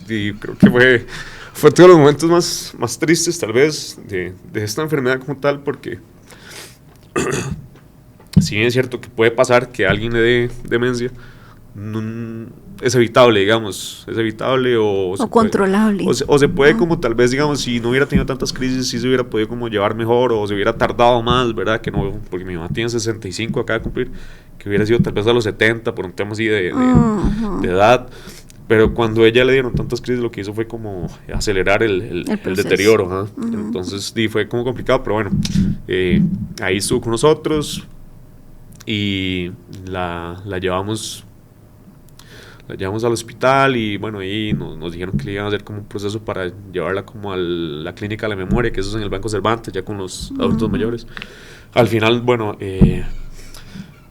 y creo que fue todos los momentos más tristes, tal vez, de esta enfermedad como tal, porque si bien es cierto que puede pasar que a alguien le dé demencia, es evitable, digamos, es evitable o controlable. O se puede como tal vez, digamos, si no hubiera tenido tantas crisis, sí se hubiera podido como llevar mejor o se hubiera tardado más, ¿verdad? Que no, porque mi mamá tiene 65, acaba de cumplir, que hubiera sido tal vez a los 70 por un tema así de edad. Pero cuando ella le dieron tantas crisis, lo que hizo fue como acelerar el deterioro. Entonces fue como complicado, pero bueno, ahí estuvo con nosotros y la llevamos al hospital y bueno, ahí nos dijeron que le iban a hacer como un proceso para llevarla como a la clínica de la memoria, que eso es en el Banco Cervantes, ya con los adultos mayores. Al final, bueno,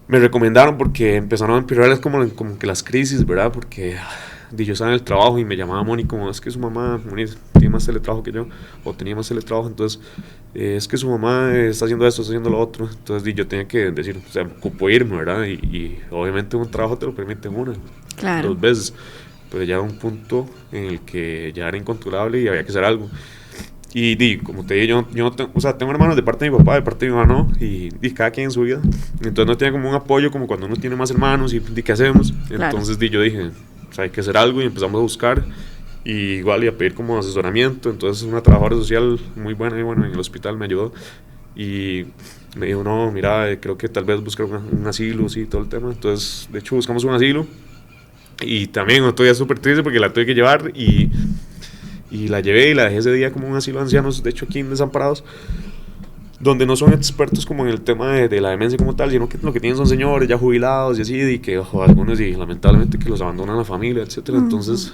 me recomendaron porque empezaron a empeorar como que las crisis, ¿verdad? Porque yo estaba en el trabajo y me llamaba Moni como, es que su mamá, Moni tiene más teletrabajo que yo, o tenía más teletrabajo, entonces es que su mamá está haciendo esto, está haciendo lo otro. Entonces yo tenía que decir, o sea, ocupo irme, ¿verdad? Y obviamente un trabajo te lo permite una, claro, 2 veces, pero ya era un punto en el que ya era incontrolable y había que hacer algo. Y como te digo, yo no tengo, o sea, tengo hermanos de parte de mi papá, de parte de mi mamá no, y cada quien en su vida. Entonces no tenía como un apoyo como cuando uno tiene más hermanos y ¿qué hacemos? Claro. Entonces yo dije, o sea, hay que hacer algo y empezamos a buscar y igual y a pedir como asesoramiento. Entonces una trabajadora social muy buena y bueno, en el hospital me ayudó y me dijo, no, mira, creo que tal vez buscar un asilo, sí, todo el tema. Entonces de hecho buscamos un asilo y también estoy ya súper triste porque la tuve que llevar y la llevé y la dejé ese día como un asilo de ancianos, de hecho aquí en Desamparados, donde no son expertos como en el tema de la demencia como tal, sino que lo que tienen son señores ya jubilados y así, y que algunos y lamentablemente que los abandonan a la familia, etcétera. Entonces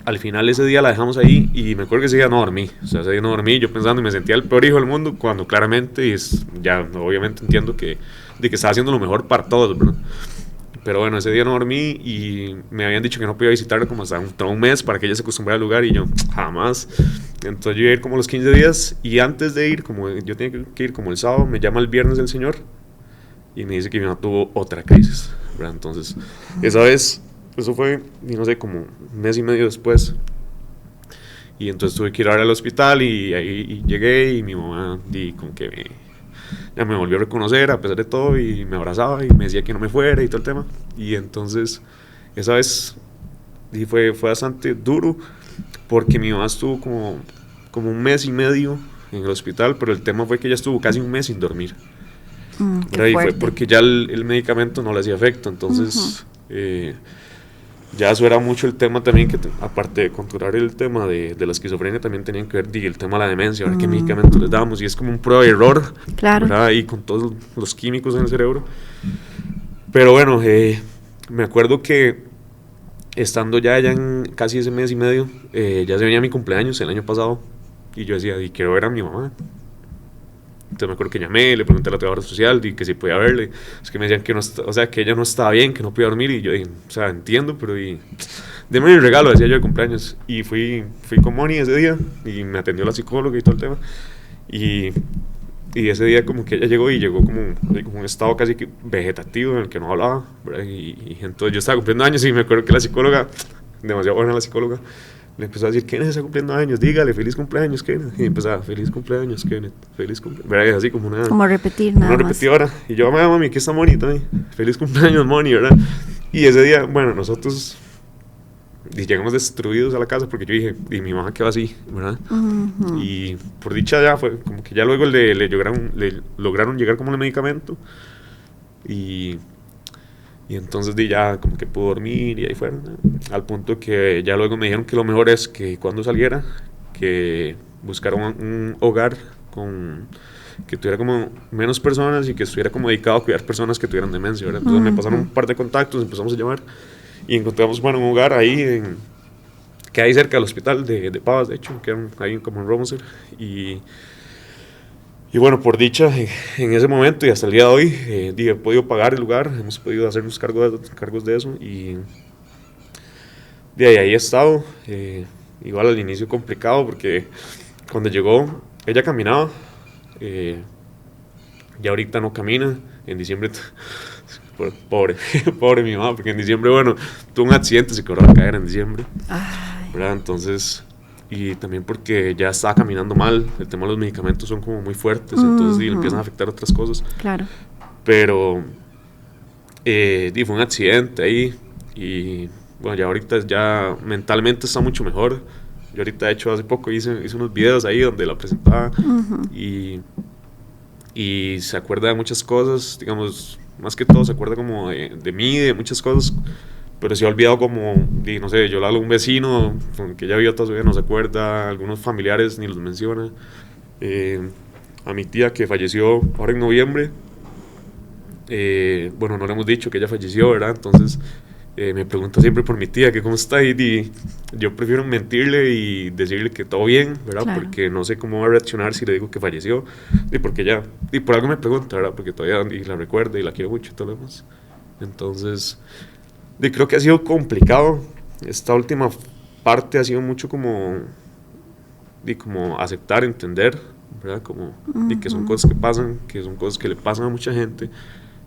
al final ese día la dejamos ahí y me acuerdo que ese día no dormí, o sea, ese día no dormí, yo pensando y me sentía el peor hijo del mundo, cuando claramente ya obviamente entiendo que estaba haciendo lo mejor para todos, ¿verdad? Pero bueno, ese día no dormí y me habían dicho que no podía visitarla como hasta un mes para que ella se acostumbrara al lugar y yo jamás. Entonces yo iba a ir como los 15 días y antes de ir, como yo tenía que ir como el sábado, me llama el viernes el señor y me dice que mi mamá tuvo otra crisis, ¿verdad? Entonces esa vez, eso fue, no sé, como un mes y medio después. Y entonces tuve que ir al hospital y ahí llegué y mi mamá como que ya me volvió a reconocer a pesar de todo y me abrazaba y me decía que no me fuera y todo el tema. Y entonces esa vez fue bastante duro porque mi mamá estuvo como un mes y medio en el hospital, pero el tema fue que ella estuvo casi un mes sin dormir. Y fue porque ya el medicamento no le hacía efecto. Entonces ya eso era mucho el tema también, que aparte de controlar el tema de la esquizofrenia, también tenían que ver el tema de la demencia, ahora qué medicamentos les damos, y es como un prueba y error, claro, ¿verdad? Y con todos los químicos en el cerebro. Pero bueno, me acuerdo que estando ya en casi ese mes y medio, ya se venía mi cumpleaños el año pasado, y yo decía, y quiero ver a mi mamá. Entonces me acuerdo que llamé, le pregunté a la trabajadora social y que si podía verle. Es que me decían que no, o sea, que ella no estaba bien, que no podía dormir, y yo dije, o sea, entiendo, pero deme mi regalo, decía yo de cumpleaños. Y fui con Moni ese día y me atendió la psicóloga y todo el tema. Y y ese día como que ella llegó como un estado casi que vegetativo en el que no hablaba, ¿verdad? Y entonces yo estaba cumpliendo años y me acuerdo que la psicóloga, demasiado buena la psicóloga, le empezó a decir: Kenneth está cumpliendo años, dígale feliz cumpleaños, Kenneth. Y empezaba: feliz cumpleaños, Kenneth, feliz cumpleaños, ¿verdad? Así como Como repetir nada una más. repetidora. Y yo: mami, aquí está Moni también, feliz cumpleaños, Moni, ¿verdad? Y ese día, bueno, nosotros llegamos destruidos a la casa porque yo dije: y mi mamá quedó así, ¿verdad? Ujú. Y por dicha ya fue como que ya luego le lograron llegar como el medicamento, y entonces ya como que pudo dormir y ahí fueron, ¿no? Al punto que ya luego me dijeron que lo mejor es que cuando saliera, que buscara un hogar que tuviera como menos personas y que estuviera como dedicado a cuidar personas que tuvieran demencia, ¿verdad? Entonces me pasaron un par de contactos, empezamos a llamar y encontramos, bueno, un hogar ahí que hay cerca del hospital de Pavas, de hecho, que era ahí como en Romoser. Y bueno, por dicha, en ese momento y hasta el día de hoy, he podido pagar el lugar, hemos podido hacernos cargos de eso, y de ahí he estado. Igual al inicio complicado porque cuando llegó ella caminaba, ya ahorita no camina. En diciembre, pobre, pobre mi mamá, porque en diciembre, bueno, tuvo un accidente, se quebró la cadera en diciembre, Ay, ¿verdad? Entonces, y también porque ya estaba caminando mal, el tema de los medicamentos son como muy fuertes, entonces le empiezan a afectar otras cosas. claro. Pero fue un accidente ahí, y bueno, ya ahorita ya mentalmente está mucho mejor. Yo ahorita, de hecho, hace poco hice unos videos ahí donde la presentaba, y se acuerda de muchas cosas, digamos, más que todo se acuerda como de mí, de muchas cosas, pero se ha olvidado como, no sé, yo le hablo a un vecino con que ya vio toda su vida, no se acuerda, algunos familiares ni los menciona. A mi tía que falleció ahora en noviembre, bueno, no le hemos dicho que ella falleció, ¿verdad? Entonces me pregunta siempre por mi tía, que cómo está, y yo prefiero mentirle y decirle que todo bien, ¿verdad? Claro. Porque no sé cómo va a reaccionar si le digo que falleció, y porque ella, y por algo me pregunta, ¿verdad? Porque todavía la recuerda y la quiero mucho y todo lo demás. Entonces, creo que ha sido complicado. Esta última parte ha sido mucho como aceptar, entender, ¿verdad? Como que son cosas que pasan, que son cosas que le pasan a mucha gente,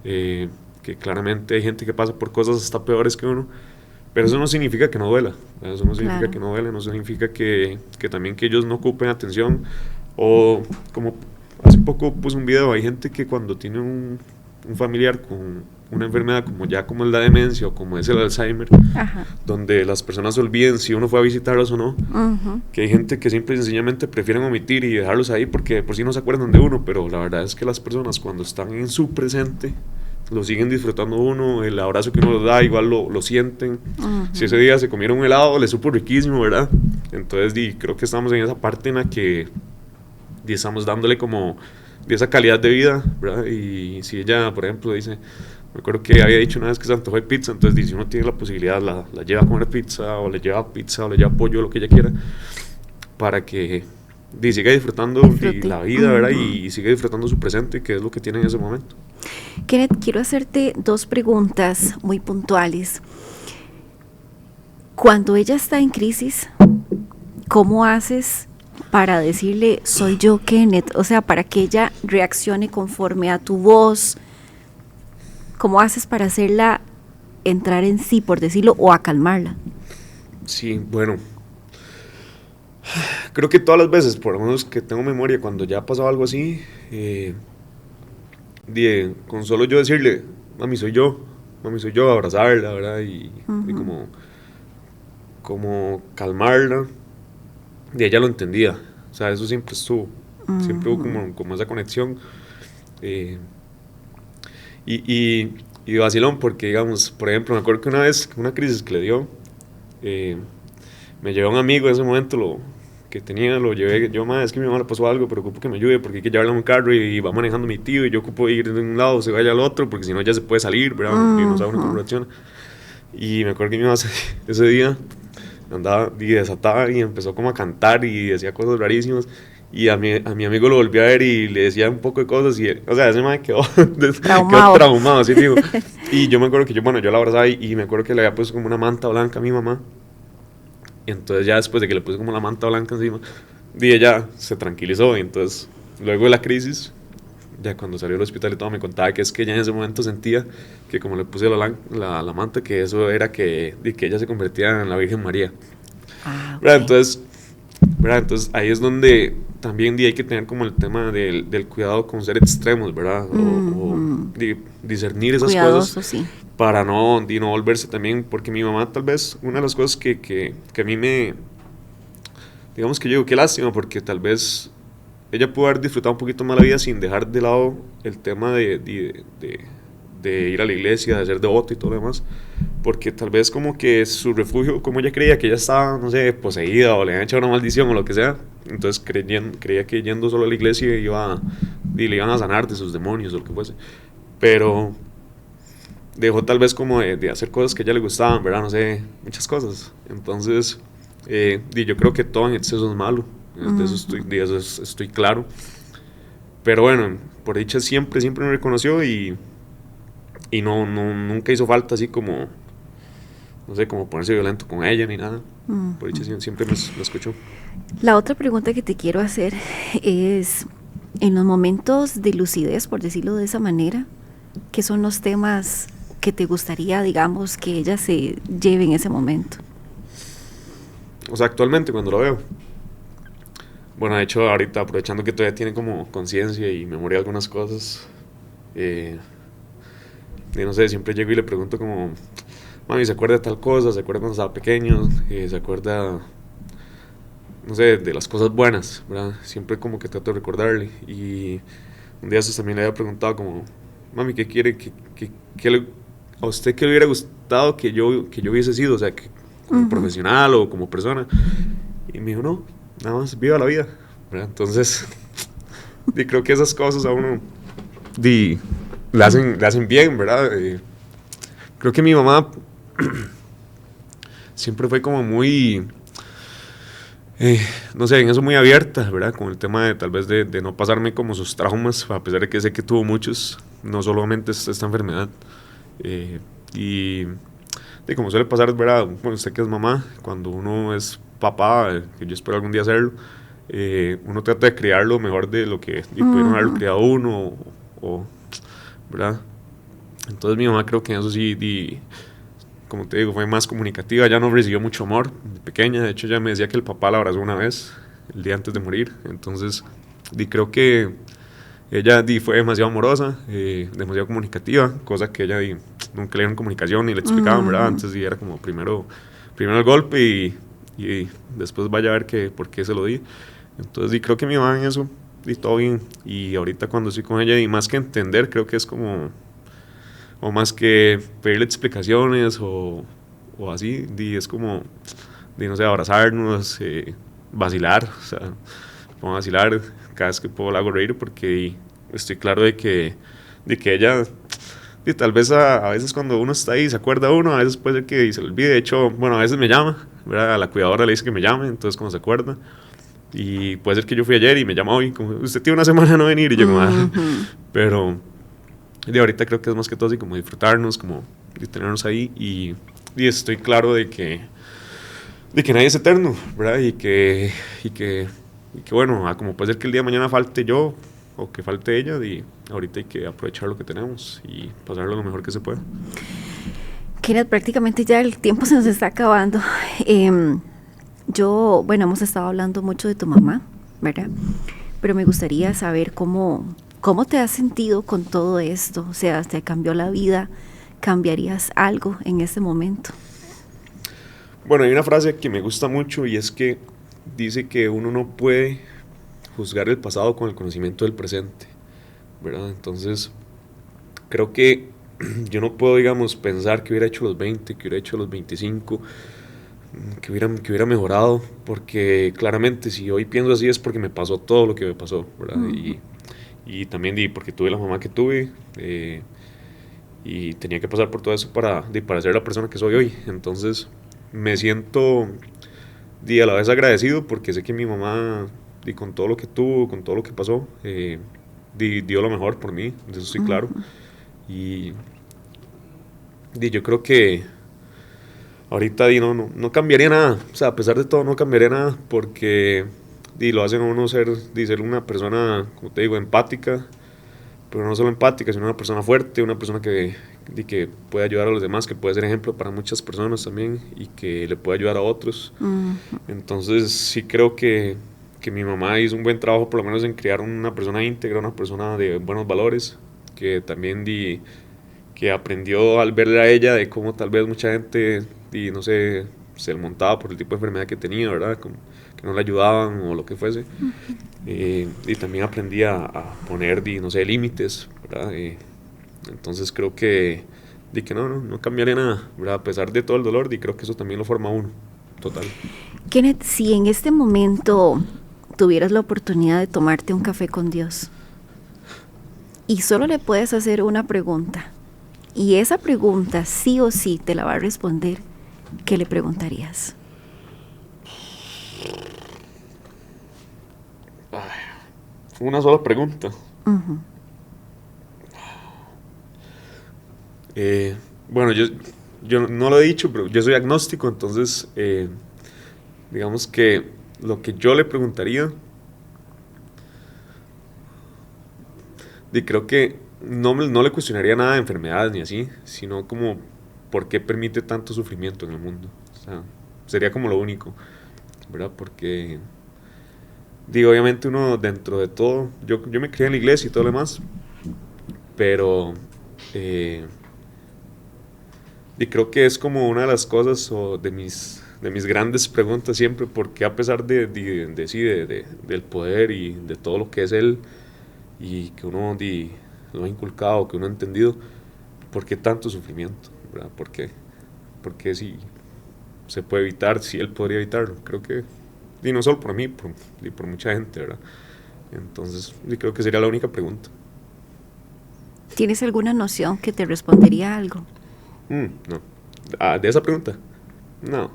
que claramente hay gente que pasa por cosas hasta peores que uno, pero eso no significa que no duela, ¿verdad? Eso no significa Claro. que no duele, no significa que también que ellos no ocupen atención, o como hace poco puse un video, hay gente que cuando tiene un familiar con una enfermedad como es la demencia o como es el Alzheimer, Ajá. donde las personas se olviden si uno fue a visitarlos o no, que hay gente que simple y sencillamente prefieren omitir y dejarlos ahí porque de por sí no se acuerdan de uno, pero la verdad es que las personas cuando están en su presente lo siguen disfrutando uno, el abrazo que uno les da igual lo sienten. Si ese día se comieron un helado, les supo riquísimo, ¿verdad? Entonces creo que estamos en esa parte en la que estamos dándole como de esa calidad de vida, ¿verdad? Y si ella, por ejemplo, dice, me acuerdo que había dicho una vez que se antojó de pizza, entonces si uno tiene la posibilidad, la lleva a comer pizza, o le lleva pollo, lo que ella quiera, para que siga disfrutando la vida, ¿verdad? Y siga disfrutando su presente, que es lo que tiene en ese momento. Kenneth, quiero hacerte dos preguntas muy puntuales. Cuando ella está en crisis, ¿cómo haces para decirle soy yo, Kenneth? O sea, para que ella reaccione conforme a tu voz. ¿Cómo haces para hacerla entrar en sí, por decirlo, o a calmarla? Sí, bueno, creo que todas las veces, por lo menos que tengo memoria, cuando ya ha pasado algo así, con solo yo decirle, mami soy yo, abrazarla, ¿verdad? Y como calmarla, y ella lo entendía, o sea, eso siempre estuvo, siempre hubo como esa conexión, y vacilón, porque digamos, por ejemplo, me acuerdo que una vez, una crisis que le dio, me llevé a un amigo en ese momento, que tenía, lo llevé, yo, es que mi mamá le pasó algo, pero ocupo que me ayude porque hay que llevarla en un carro y va manejando mi tío y yo ocupo ir de un lado, se vaya al otro, porque si no ya se puede salir, ¿verdad? Y no sabe uno cómo reacciona. Y me acuerdo que mi mamá ese día andaba desatada y empezó como a cantar y decía cosas rarísimas, y a mi amigo lo volví a ver y le decía un poco de cosas, y o sea, ese man quedó traumado, así digo. Y yo me acuerdo que yo la abrazaba y me acuerdo que le había puesto como una manta blanca a mi mamá. Y entonces ya después de que le puse como la manta blanca encima, ella se tranquilizó, y entonces luego de la crisis ya cuando salió del hospital y todo, me contaba que es que ella en ese momento sentía que como le puse la manta, que eso era de que ella se convertía en la Virgen María. Okay. Entonces ahí es donde también hay que tener como el tema del cuidado con ser extremos, ¿verdad? O discernir esas Cuidadoso, cosas sí. para no volverse también, porque mi mamá tal vez, una de las cosas que a mí digamos que yo digo, qué lástima, porque tal vez ella pudo haber disfrutado un poquito más la vida sin dejar de lado el tema de ir a la iglesia, de ser devoto y todo lo demás, porque tal vez como que su refugio, como ella creía que ella estaba, no sé, poseída o le habían echado una maldición o lo que sea, entonces creía que yendo solo a la iglesia le iban a sanar de sus demonios o lo que fuese, pero dejó tal vez como de hacer cosas que a ella le gustaban, ¿verdad? No sé, muchas cosas, entonces yo creo que todo en exceso es malo, de eso estoy claro, pero bueno, por dicha siempre me reconoció y nunca hizo falta así como, no sé, como ponerse violento con ella ni nada. Por dicha siempre me escuchó. La otra pregunta que te quiero hacer es, en los momentos de lucidez, por decirlo de esa manera, ¿qué son los temas que te gustaría, digamos, que ella se lleve en ese momento? O sea, actualmente cuando lo veo. Bueno, de hecho, ahorita aprovechando que todavía tiene como conciencia y memoria de algunas cosas, y no sé, siempre llego y le pregunto como, mami, ¿se acuerda de tal cosa? ¿Se acuerda cuando estaba pequeño? ¿Se acuerda, no sé, de las cosas buenas? ¿Verdad? Siempre como que trato de recordarle. Y un día también le había preguntado como, mami, ¿qué quiere? ¿A usted qué le hubiera gustado que yo hubiese sido? O sea, que como profesional o como persona. Y me dijo, no, nada más, viva la vida, ¿verdad? Entonces, creo que esas cosas a uno le hacen bien, ¿verdad? Creo que mi mamá siempre fue como muy, no sé, en eso muy abierta, ¿verdad? Con el tema de tal vez de no pasarme como sus traumas, a pesar de que sé que tuvo muchos, no solamente esta enfermedad. Y como suele pasar, ¿verdad? Bueno, usted que es mamá, cuando uno es papá, que yo espero algún día hacerlo, uno trata de criarlo mejor de lo que pudieron haberlo criado uno, ¿verdad? Entonces mi mamá creo que en eso sí, como te digo, fue más comunicativa, ya no recibió mucho amor de pequeña, de hecho ya me decía que el papá la abrazó una vez, el día antes de morir, entonces creo que ella fue demasiado amorosa, demasiado comunicativa, cosa que ella nunca le dieron comunicación ni le explicaban, ¿verdad? Antes era como primero el golpe y después vaya a ver por qué se lo di. Entonces creo que mi mamá en eso todo bien, y ahorita cuando estoy con ella y más que entender, creo que es como, o más que pedirle explicaciones o así, es como, no sé, abrazarnos, vacilar, o sea, pongo a vacilar, cada vez que puedo la hago reír porque estoy claro de que ella, tal vez a veces cuando uno está ahí se acuerda uno, a veces puede ser que se le olvide, de hecho, bueno, a veces me llama, ¿verdad? A la cuidadora le dice que me llame, entonces como se acuerda, y puede ser que yo fui ayer y me llama hoy, como, usted tiene una semana de no venir, y yo como, pero de ahorita creo que es más que todo así como disfrutarnos, como tenernos ahí, y estoy claro de que nadie es eterno, ¿verdad? Y que bueno, como puede ser que el día de mañana falte yo o que falte ella, ahorita hay que aprovechar lo que tenemos y pasarlo lo mejor que se pueda. Kenneth, prácticamente ya el tiempo se nos está acabando. Bueno, hemos estado hablando mucho de tu mamá, ¿verdad? Pero me gustaría saber cómo te has sentido con todo esto. O sea, ¿te cambió la vida? ¿Cambiarías algo en ese momento? Bueno, hay una frase que me gusta mucho y es que dice que uno no puede juzgar el pasado con el conocimiento del presente, ¿verdad? Entonces, creo que yo no puedo, digamos, pensar que hubiera hecho los 20, que hubiera hecho los 25, que hubiera mejorado, porque claramente si hoy pienso así es porque me pasó todo lo que me pasó, ¿verdad? Y también porque tuve la mamá que tuve, y tenía que pasar por todo eso para ser la persona que soy hoy. Entonces me siento a la vez agradecido porque sé que mi mamá, con todo lo que tuvo, con todo lo que pasó, dio lo mejor por mí, de eso estoy claro. Y yo creo que ahorita no cambiaría nada, o sea, a pesar de todo no cambiaría nada porque lo hacen a uno ser una persona, como te digo, empática, pero no solo empática, sino una persona fuerte, una persona que puede ayudar a los demás, que puede ser ejemplo para muchas personas también y que le puede ayudar a otros. Entonces sí creo que mi mamá hizo un buen trabajo por lo menos en criar una persona íntegra, una persona de buenos valores, que también que aprendió al verla a ella de cómo tal vez mucha gente, no sé, se le montaba por el tipo de enfermedad que tenía, ¿verdad? Como que no le ayudaban o lo que fuese. Y también aprendí a poner, no sé, límites, ¿verdad? Entonces creo que no cambiaría nada, ¿verdad? A pesar de todo el dolor, creo que eso también lo forma uno, total. Kenneth, si en este momento tuvieras la oportunidad de tomarte un café con Dios y solo le puedes hacer una pregunta, y esa pregunta sí o sí te la va a responder, ¿qué le preguntarías? Una sola pregunta. Bueno, yo no lo he dicho, pero yo soy agnóstico, entonces digamos que lo que yo le preguntaría, creo que no le cuestionaría nada de enfermedades ni así, sino como por qué permite tanto sufrimiento en el mundo. O sea, sería como lo único, ¿verdad? Porque obviamente uno dentro de todo, yo me crié en la iglesia y todo lo demás, pero creo que es como una de las cosas o de mis grandes preguntas siempre, porque a pesar del poder y de todo lo que es Él y que uno lo ha inculcado, que uno ha entendido, ¿por qué tanto sufrimiento? ¿Verdad? ¿Por qué? Porque si se puede evitar, si Él podría evitarlo, creo que, y no solo por mí, por mucha gente, ¿verdad? Entonces, creo que sería la única pregunta. ¿Tienes alguna noción que te respondería algo? No. ¿De esa pregunta? No.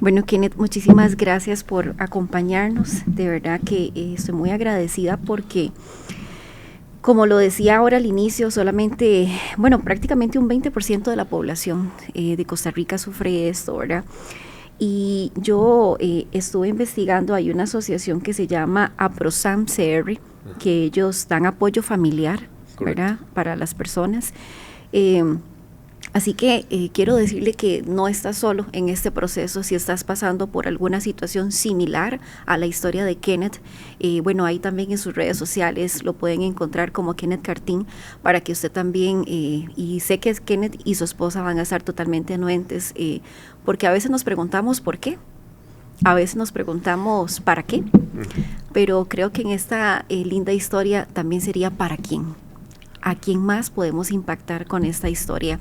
Bueno, Kenneth, muchísimas gracias por acompañarnos. De verdad que estoy muy agradecida porque, como lo decía ahora al inicio, solamente, prácticamente un 20% de la población de Costa Rica sufre esto, ¿verdad? Y yo estuve investigando, hay una asociación que se llama APROSAM CR, que ellos dan apoyo familiar, ¿verdad?, para las personas. Así que quiero decirle que no estás solo en este proceso. Si estás pasando por alguna situación similar a la historia de Kenneth, ahí también en sus redes sociales lo pueden encontrar como Kenneth Cartín, para que usted también, y sé que Kenneth y su esposa van a estar totalmente anuentes, porque a veces nos preguntamos por qué, a veces nos preguntamos para qué, pero creo que en esta linda historia también sería para quién. ¿A quién más podemos impactar con esta historia?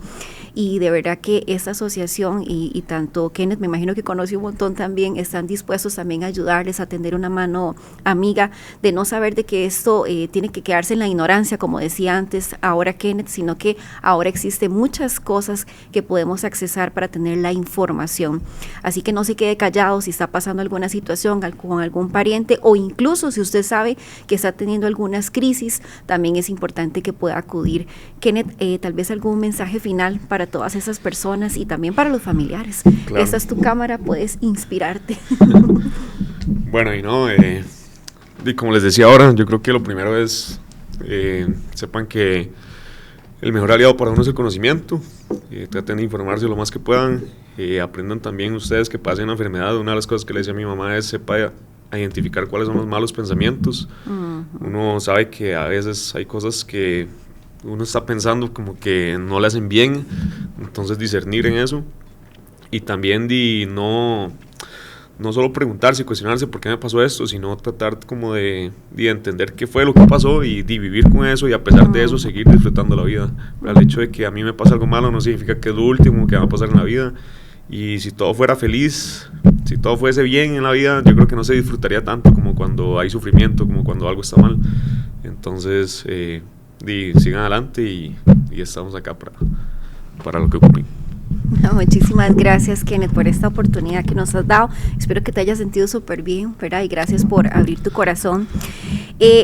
Y de verdad que esta asociación y tanto Kenneth, me imagino que conoce un montón también, están dispuestos también a ayudarles, a tender una mano amiga, de no saber de que esto tiene que quedarse en la ignorancia, como decía antes ahora Kenneth, sino que ahora existen muchas cosas que podemos accesar para tener la información. Así que no se quede callado si está pasando alguna situación con algún pariente, o incluso si usted sabe que está teniendo algunas crisis, también es importante que pueda acudir. Kenneth, tal vez algún mensaje final para todas esas personas y también para los familiares. Claro. Esta es tu cámara, puedes inspirarte. Bueno, y como les decía ahora, yo creo que lo primero es sepan que el mejor aliado para uno es el conocimiento. Traten de informarse lo más que puedan. Aprendan también ustedes que pasen una enfermedad. Una de las cosas que le decía a mi mamá es sepa a identificar cuáles son los malos pensamientos. Uno sabe que a veces hay cosas que uno está pensando como que no le hacen bien, entonces discernir en eso, y también no solo preguntarse y cuestionarse por qué me pasó esto, sino tratar como de entender qué fue lo que pasó y vivir con eso, y a pesar de eso seguir disfrutando la vida. El hecho de que a mí me pasa algo malo no significa que es lo último que va a pasar en la vida, y si todo fuera feliz, si todo fuese bien en la vida, yo creo que no se disfrutaría tanto como cuando hay sufrimiento, como cuando algo está mal. Entonces sigan adelante y estamos acá para lo que ocupen. Muchísimas gracias, Kenneth, por esta oportunidad que nos has dado. Espero que te hayas sentido súper bien, ¿verdad? Y gracias por abrir tu corazón.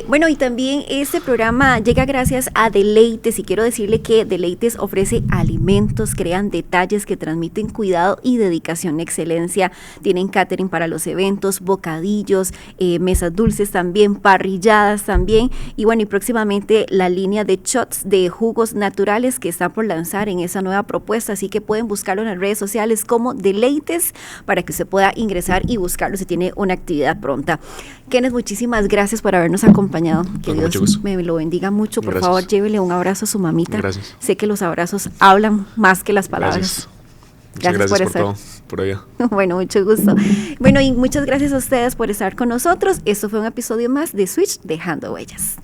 Bueno, y también este programa llega gracias a Deleites, y quiero decirle que Deleites ofrece alimentos, crean detalles que transmiten cuidado y dedicación, excelencia. Tienen catering para los eventos, bocadillos, mesas dulces también, parrilladas también, y bueno, y próximamente la línea de shots de jugos naturales que está por lanzar en esa nueva propuesta, así que pueden buscarlo en las redes sociales como Deleites para que usted pueda ingresar y buscarlo si tiene una actividad pronta. Kenneth, muchísimas gracias por habernos acompañado. Que Dios me lo bendiga mucho. Por favor, llévele un abrazo a su mamita. Gracias. Sé que los abrazos hablan más que las palabras. Gracias por estar. Todo, por allá. Bueno, mucho gusto. Bueno, y muchas gracias a ustedes por estar con nosotros. Esto fue un episodio más de Switch Dejando Huellas.